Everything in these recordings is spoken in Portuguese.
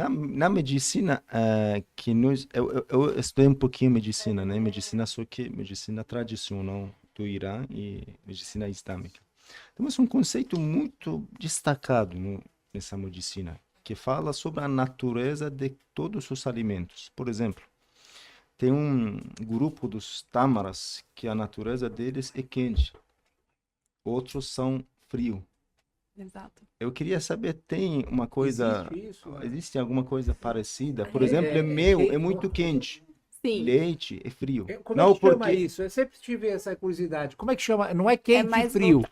Na medicina, que eu estudei um pouquinho medicina, né? Medicina, só que medicina tradicional do Irã e medicina islâmica. Temos um conceito muito destacado nessa medicina, que fala sobre a natureza de todos os alimentos. Por exemplo, tem um grupo dos tâmaras que a natureza deles é quente, outros são frio. Exato. Eu queria saber, tem uma coisa, Existe isso? existe alguma coisa parecida? Por É, exemplo, o meu é muito quente, sim, leite é frio. Como é Não que chama porque... isso? Eu sempre tive essa curiosidade. Como é que chama? Não é é quente e mais, frio.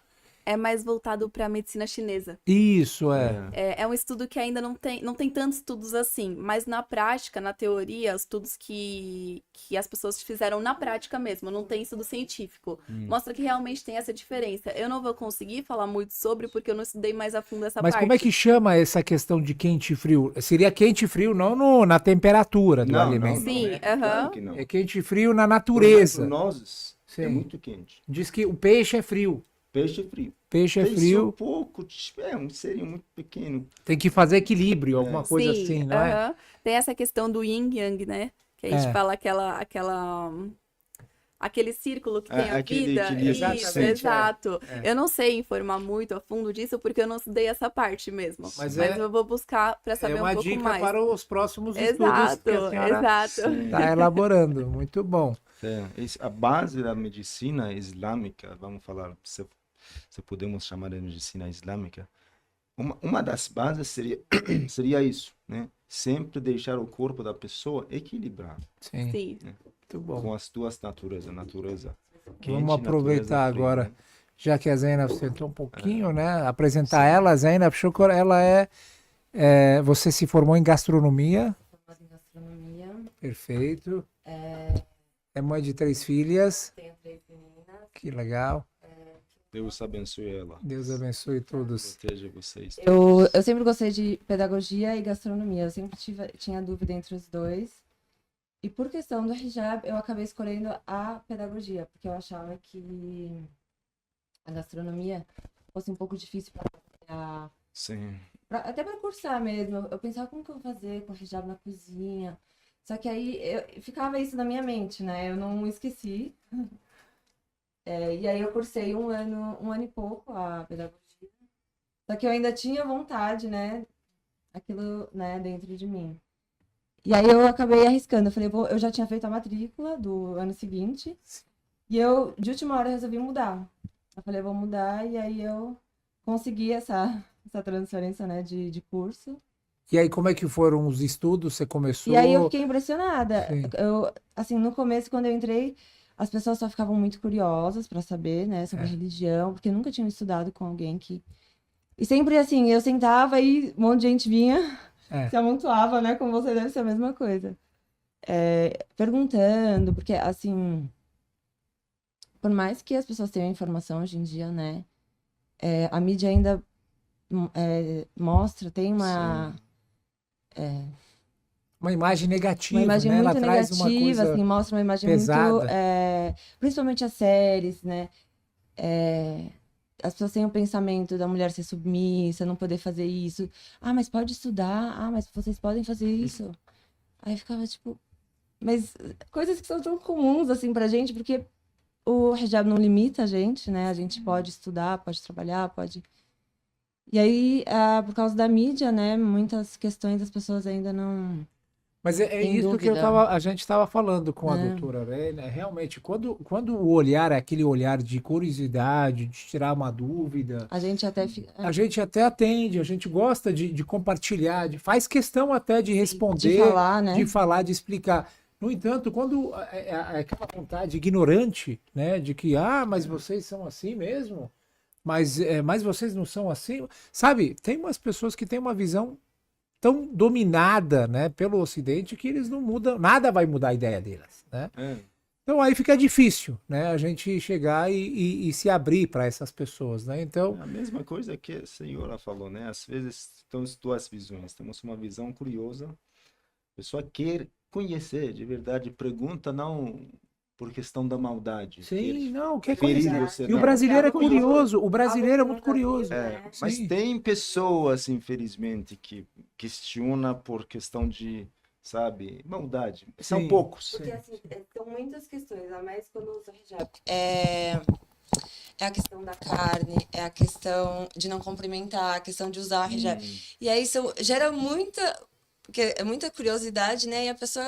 é mais voltado para a medicina chinesa. Isso é. É, É um estudo que ainda não tem tantos estudos assim, mas na prática, na teoria, estudos que as pessoas fizeram na prática mesmo, não tem estudo científico, mostra que realmente tem essa diferença. Eu não vou conseguir falar muito sobre porque eu não estudei mais a fundo essa Mas como é parte. que chama essa questão de quente e frio? Seria quente e frio não na temperatura do não, não, alimento. não Sim, é. Claro aham. que não. É quente e frio na Por exemplo, natureza. nozes é Sim. muito quente. Diz que o peixe é frio. Peixe é frio. Peixe é Peixe é um frio. pouco, um seria muito pequeno. Tem que fazer equilíbrio, alguma coisa Sim, assim, não é? aham. Tem essa questão do yin yang, né? Que a gente É. fala aquele círculo que tem a Aquele vida. equilíbrio, Isso, sim. exato. É. Eu não sei informar muito a fundo disso porque eu não estudei essa parte mesmo. Mas Mas eu vou buscar para é saber um uma pouco dica mais. para os próximos estudos Exato, que a senhora exato. Sim. está elaborando. Muito bom. A base da medicina islâmica, vamos falar, se podemos chamar de medicina islâmica, uma das bases seria isso, né? Sempre deixar o corpo da pessoa equilibrado, Sim, Sim. muito bom. com as duas naturezas, natureza Vamos quente e natureza aproveitar fria, agora, né? já que a Zainab sentou um pouquinho, né? Apresentar ela. A Zainab Shukor, ela você se formou em gastronomia. Formada em gastronomia. Perfeito. É mãe de 3 filhas. Tenho 3 meninas. Que legal. Deus abençoe ela. Deus abençoe todos. Proteja vocês. Eu sempre gostei de pedagogia e gastronomia. Eu sempre tinha dúvida entre os dois. E por questão do hijab, eu acabei escolhendo a pedagogia, porque eu achava que a gastronomia fosse um pouco difícil para Sim. até para cursar mesmo. Eu pensava como que eu vou fazer com hijab na cozinha. Só que aí ficava isso na minha mente, né? Eu não esqueci. E aí eu cursei um ano e pouco a pedagogia. Só que eu ainda tinha vontade, né? Aquilo, né, dentro de mim. E aí eu acabei arriscando. Eu falei, eu já tinha feito a matrícula do ano seguinte. E eu, de última hora, resolvi mudar. Eu falei, vou mudar. E aí eu consegui essa transferência, né, de curso. E aí, como é que foram os estudos? Você começou? E aí eu fiquei impressionada. Sim. Assim, no começo, quando eu entrei, as pessoas só ficavam muito curiosas para saber, né, sobre a religião, porque nunca tinham estudado com alguém que... E sempre assim, eu sentava e um monte de gente vinha, se amontoava, né, com você deve ser a mesma coisa. Perguntando, porque assim, por mais que as pessoas tenham informação hoje em dia, né, a mídia ainda mostra, tem uma imagem negativa, uma imagem né? Ela muito traz uma negativa, coisa assim, mostra uma imagem pesada. muito... principalmente as séries, né? As pessoas têm o pensamento da mulher ser submissa, não poder fazer isso. Ah, mas pode estudar. Ah, mas vocês podem fazer isso. Aí eu ficava tipo... Mas coisas que são tão comuns, assim, pra gente, porque o hijab não limita a gente, né? A gente pode estudar, pode trabalhar, pode... E aí, por causa da mídia, né? Muitas questões as pessoas ainda não... Mas é Tem isso que dúvida. a gente estava falando com a doutora Rélia. Realmente, quando o olhar é aquele olhar de curiosidade, de tirar uma dúvida, A gente até a gente até atende, a gente gosta de compartilhar, faz questão até de responder, de falar, né? de falar, de explicar. No entanto, quando é aquela vontade ignorante, né, de que, mas vocês são assim mesmo, mas vocês não são assim, sabe? Tem umas pessoas que têm uma visão tão dominada, né, pelo Ocidente que eles não mudam, nada vai mudar a ideia deles, né? Então aí fica difícil, né, a gente chegar e se abrir para essas pessoas, né? Então A mesma coisa que a senhora falou, né? Às vezes temos duas visões. Temos uma visão curiosa, a pessoa quer conhecer de verdade, pergunta, não por questão da maldade. Sim, não, que é Ferir coisa. você E o não. brasileiro é Algo que curioso, o brasileiro é algo muito que não tá curioso. vindo, É, né? mas Sim. tem pessoas, infelizmente, que questiona por questão de, sabe, maldade. São Sim, poucos. Porque, sim. assim, são muitas questões, a mais quando eu uso hijab. É a questão da carne, é a questão de não cumprimentar, a questão de usar hijab. E aí isso gera muita curiosidade, né? E a pessoa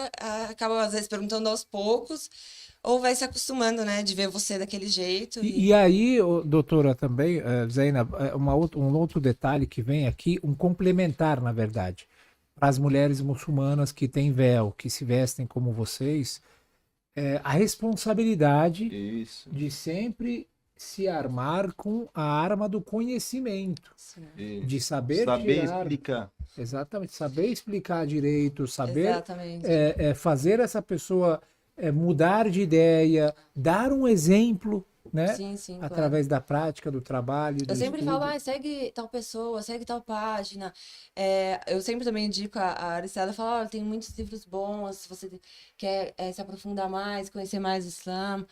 acaba, às vezes, perguntando aos poucos, ou vai se acostumando, né? De ver você daquele jeito. E aí, doutora, também, Zainab, um outro detalhe que vem aqui, um complementar, na verdade, para as mulheres muçulmanas que têm véu, que se vestem como vocês, a responsabilidade Isso. de sempre se armar com a arma do conhecimento, Sim. de saber Saber tirar, explicar. exatamente, saber explicar direito, saber Exatamente. fazer essa pessoa mudar de ideia, dar um exemplo, né? Sim, sim, claro. Através da prática, do trabalho, do Eu sempre estudo. falo, segue tal pessoa, segue tal página. Eu sempre também indico a Aristela, falo, tem muitos livros bons, se você quer se aprofundar mais, conhecer mais o Islã.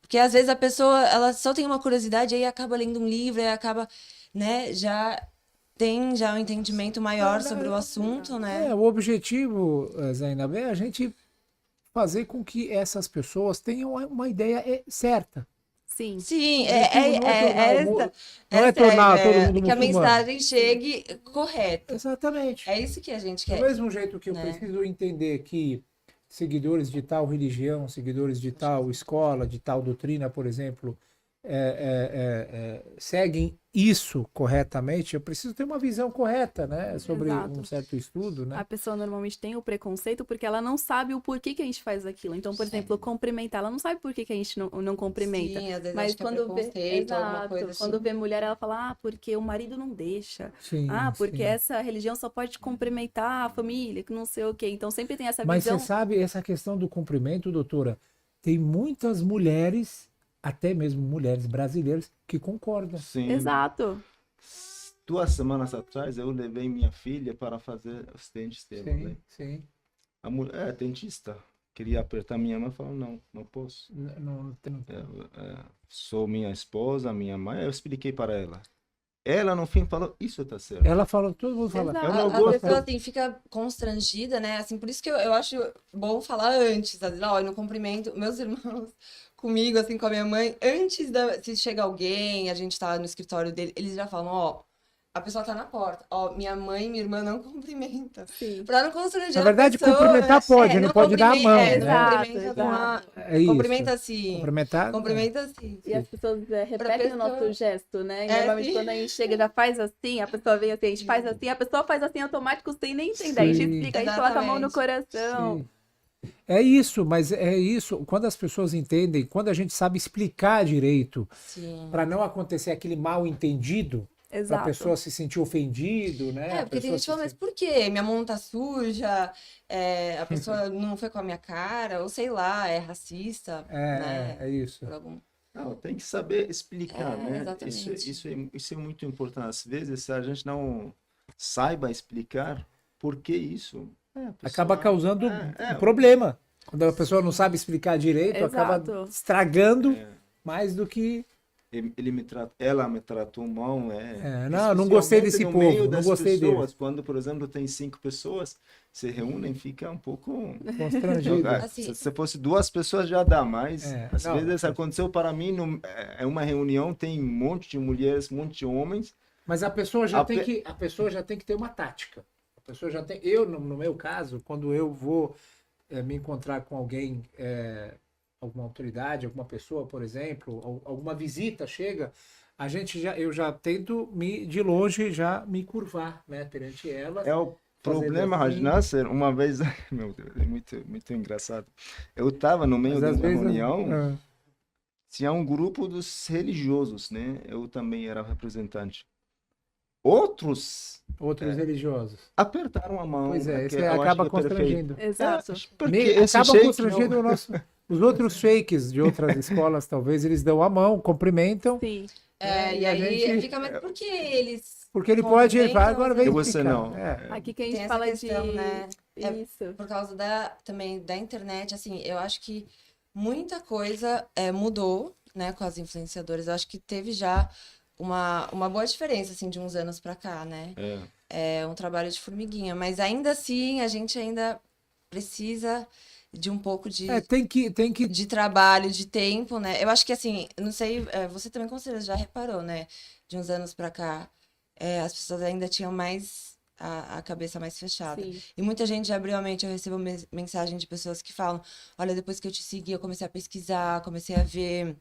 Porque às vezes a pessoa, ela só tem uma curiosidade, aí acaba lendo um livro, aí acaba, né, já tem um entendimento maior sobre o assunto, né? O objetivo, Zainab, é a gente fazer com que essas pessoas tenham uma ideia certa. Sim. Sim, Não é tornar todo mundo que a muçulmano. mensagem chegue correta. Exatamente. É isso que a gente Do quer. mesmo jeito que eu né? preciso entender que seguidores de tal religião, seguidores de tal escola, de tal doutrina, por exemplo, seguem isso corretamente, eu preciso ter uma visão correta, né, sobre Exato. um certo estudo, né? A pessoa normalmente tem o preconceito porque ela não sabe o porquê que a gente faz aquilo. Então, por exemplo, cumprimentar, ela não sabe por que a gente não cumprimenta. Sim, às vezes Mas acho que é quando vê, preconceito, alguma exato, coisa assim. quando vê mulher, ela fala, porque o marido não deixa. Sim, Porque sim. essa religião só pode cumprimentar a família, que não sei o quê. Então, sempre tem essa Mas visão. você sabe, essa questão do cumprimento, doutora, tem muitas mulheres, até mesmo mulheres brasileiras, que concordam. Sim. Exato. 2 semanas atrás eu levei minha filha para fazer os dentes dela, né? Sim. A mulher, dentista, queria apertar minha mão e falou, não posso. Não, Sou minha esposa, minha mãe. Eu expliquei para ela. Ela, no fim, falou, isso tá certo. ela fala, todo mundo fala. Exato. Eu não A gosto. pessoa assim, fica constrangida, né? Assim, por isso que eu acho bom falar antes. Às vezes, eu não cumprimento meus irmãos comigo, assim, com a minha mãe. Se chega alguém, a gente tá no escritório dele, eles já falam, a pessoa tá na porta. Minha mãe e minha irmã não cumprimentam. Sim. Pra não constranger Na verdade, a pessoa, cumprimentar pode, não pode dar a mão, né? Cumprimenta com a... É isso. Cumprimenta assim. Cumprimentar. Cumprimenta assim. E as pessoas repetem pessoa- o nosso gesto, né? E É, normalmente sim. quando a gente chega já faz assim, a pessoa vem assim, a gente faz assim, a pessoa faz assim automático sem nem entender. A gente Sim. explica, a gente coloca a mão no Exatamente. coração. Sim. É isso, mas é isso. Quando as pessoas entendem, quando a gente sabe explicar direito, Sim. para não acontecer aquele mal entendido, para a Exato. pessoa se sentir ofendido, né? A Porque tem pessoa gente que se fala, mas por quê? Minha mão tá suja, a pessoa não foi com a minha cara, ou sei lá, é racista, né? É isso. Por algum... Não, tem que saber explicar, né? Exatamente. Isso é muito importante. Às vezes, se a gente não saiba explicar por que isso, a pessoa- Acaba causando É, um problema. Quando a pessoa não sabe explicar direito, acaba Exato. estragando mais do que. ela me tratou mal, não gostei desse especialmente no meio povo, não das gostei pessoas. deles. Quando, por exemplo, tem 5 pessoas, se reúnem, fica um pouco Constrangido. Assim- Se fosse 2 pessoas já dá, mas às não, vezes aconteceu para mim, é uma reunião, tem um monte de mulheres, um monte de homens. Mas a pessoa já tem que ter uma tática. A pessoa já tem. Eu, no meu caso, quando eu vou me encontrar com alguém, alguma autoridade, alguma pessoa, por exemplo, alguma visita chega, eu já tento de longe já me curvar, né, perante ela. É o problema, assim. Haj Nasser, uma vez, meu Deus, é muito engraçado. Eu estava no meio Mas de às uma vezes, reunião, tinha um grupo dos religiosos, né? Eu também era representante. Outros religiosos. apertaram a mão. Pois é, que isso eu acho acaba que é perfeito. constrangendo. Exato. Porque esse Acaba sheik constrangendo os outros sheiks de outras escolas, talvez, eles dão a mão, cumprimentam, Sim. E a aí gente- fica, mas por que eles... porque ele pode, ele fala, agora vem E você explicar. não. É. Aqui que a Tem gente essa fala questão, de né? Isso. Por causa também da internet, assim, eu acho que muita coisa mudou, né, com as influenciadoras. Eu acho que teve já uma boa diferença, assim, de uns anos pra cá, né? É um trabalho de formiguinha, mas ainda assim, a gente ainda precisa de um pouco Tem que de trabalho, de tempo, né? Eu acho que, assim, eu não sei, você também com certeza já reparou, né? De uns anos pra cá, as pessoas ainda tinham mais a cabeça mais fechada. Sim. E muita gente já abriu a mente, eu recebo mensagem de pessoas que falam, olha, depois que eu te segui, eu comecei a pesquisar, comecei a ver,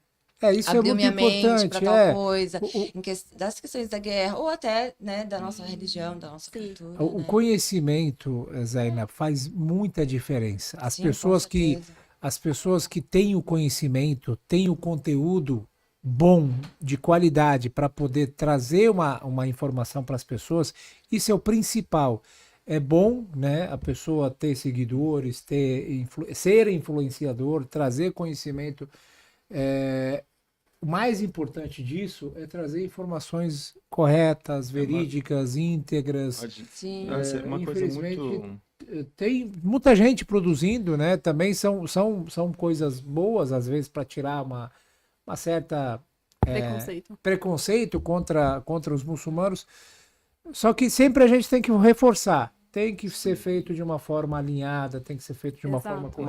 isso é abriu muito minha mente para importante. tal coisa, O, das questões da guerra, ou até, né, da nossa religião, da nossa Sim. cultura, o né? conhecimento, Zaina, faz muita diferença. Sim, com certeza. As pessoas que têm o conhecimento, têm o conteúdo bom, de qualidade, para poder trazer uma informação para as pessoas, isso é o principal. É bom, né, a pessoa ter seguidores, ser influenciador, trazer conhecimento. O mais importante disso é trazer informações corretas, verídicas, íntegras. Sim. Nossa, é uma coisa Infelizmente, muito. tem muita gente produzindo, né? Também são coisas boas, às vezes, para tirar uma certa preconceito contra os muçulmanos. Só que sempre a gente tem que reforçar. Tem que ser feito de uma forma alinhada, tem que ser feito de uma Exato. forma correta.